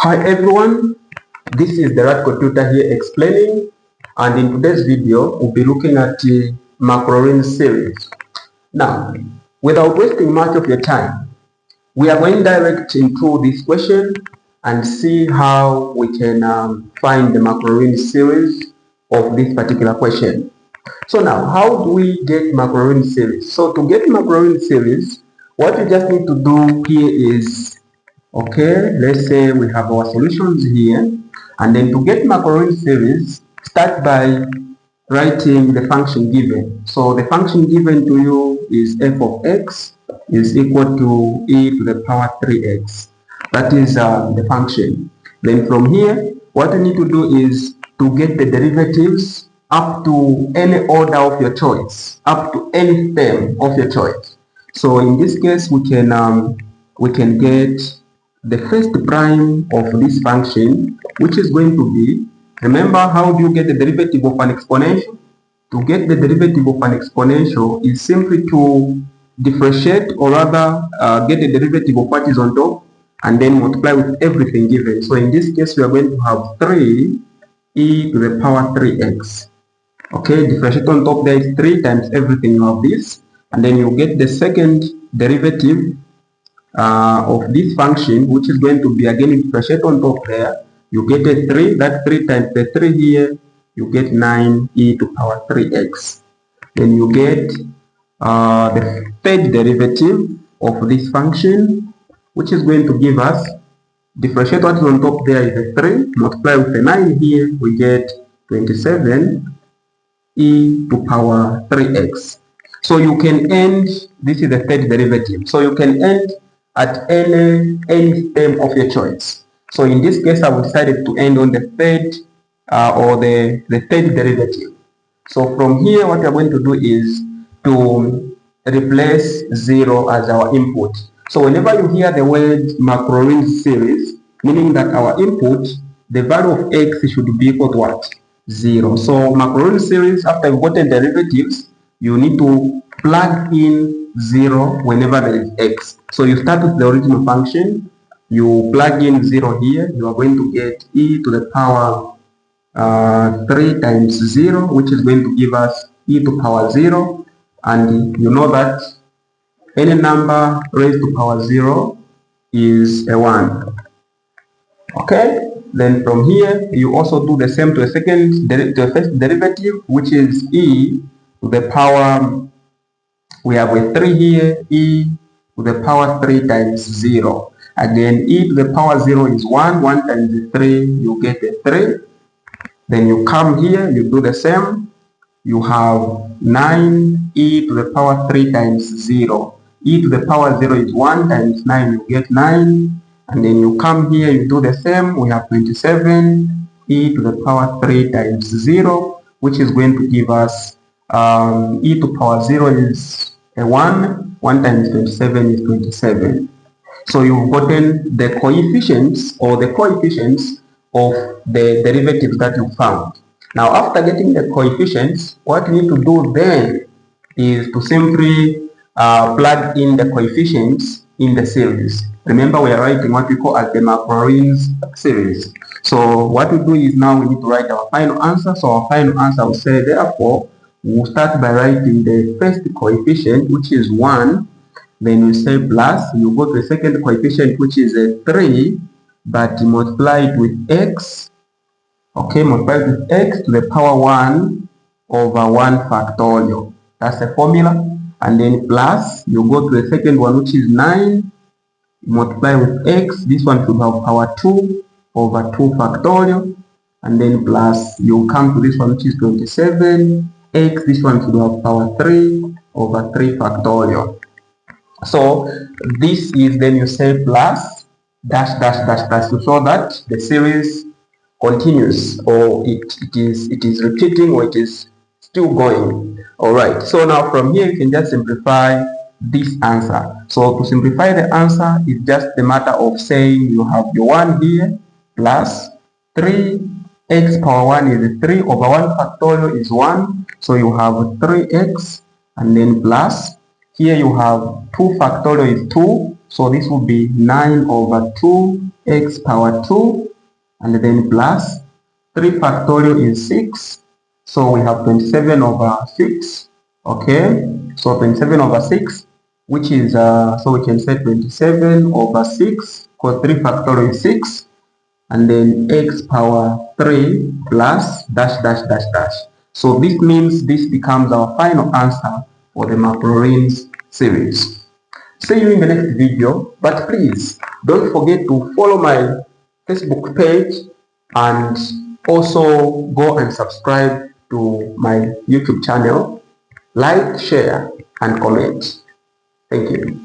Hi everyone, this is the Radco Tutor here explaining, and in today's video we'll be looking at the maclaurins series. Now, without wasting much of your time, we are going direct into this question and see how we can find the maclaurins series of this particular question. So now, how do we get maclaurins series? So to get maclaurins series, what you just need to do here is, okay, let's say we have our solutions here, and then to get maclaurins series, start by writing the function given. So the function given to you is f of x is equal to e to the power 3x. That is the function. Then from here, what you need to do is to get the derivatives up to any order of your choice, up to any term of your choice. So in this case, we can get the first prime of this function, which is going to be, remember how do you get the derivative of an exponential? To get the derivative of an exponential is simply to differentiate, or rather get the derivative of what is on top and then multiply with everything given. So in this case, we are going to have 3 e to the power 3x. Okay, differentiate on top there is 3 times everything. You have this, and then you get the second derivative of this function, which is going to be again differentiate on top there. You get a 3, that 3 times the 3 here, you get 9 e to power 3x. Then you get the third derivative of this function, which is going to give us, differentiate what is on top there is a 3, multiply with a 9 here, we get 27 e to power 3x. So you can end, this is the third derivative, so you can end at any term of your choice. So in this case, I've decided to end on the third or the third derivative. So from here, what we're going to do is to replace 0 as our input. So whenever you hear the word maclaurins series, meaning that our input, the value of x should be equal to what? 0. So maclaurins series, after you've gotten derivatives, you need to plug in 0 whenever there is x. So you start with the original function, you plug in 0 here, you are going to get e to the power 3 times 0, which is going to give us e to power 0, and you know that any number raised to power 0 is a 1. Okay, then from here you also do the same to the first derivative, which is e to the power, we have a 3 here, e to the power 3 times 0. Again, e to the power 0 is 1, 1 times 3, you get a 3. Then you come here, you do the same, you have 9 e to the power 3 times 0. E to the power 0 is 1 times 9, you get 9. And then you come here, you do the same, we have 27 e to the power 3 times 0, which is going to give us e to power 0 is a 1, 1 times 27 is 27. So you've gotten the coefficients or the coefficients of the derivatives that you found. Now after getting the coefficients, what you need to do then is to simply plug in the coefficients in the series. Remember, we are writing what we call as the maclaurins series. So what we do is now we need to write our final answer. So our final answer will say, therefore, we'll start by writing the first coefficient, which is 1. Then you say plus, you go to the second coefficient, which is a 3, but multiply it with x. Okay, multiply it with x to the power 1 over 1 factorial. That's the formula. And then plus, you go to the second one, which is 9, multiply with x. This one should have power 2 over 2 factorial. And then plus, you come to this one, which is 27, x. This one should have power 3 over 3 factorial. So this is, then you say plus dash dash dash dash to show that the series continues, or it is repeating, or it is still going. Alright, so now from here you can just simplify this answer. So to simplify the answer is just the matter of saying you have your 1 here plus 3 x power 1 is 3 over 1 factorial is 1. So you have 3x, and then plus here you have 2 factorial is 2. So this will be 9 over 2x power 2, and then plus 3 factorial is 6. So we have 27 over 6. Okay, so 27 over 6, which is, so we can say 27 over 6, because 3 factorial is 6, and then x power 3 plus dash dash dash dash. So this means this becomes our final answer for the maclaurins series. See you in the next video, but please don't forget to follow my Facebook page and also go and subscribe to my YouTube channel. Like, share, and comment. Thank you.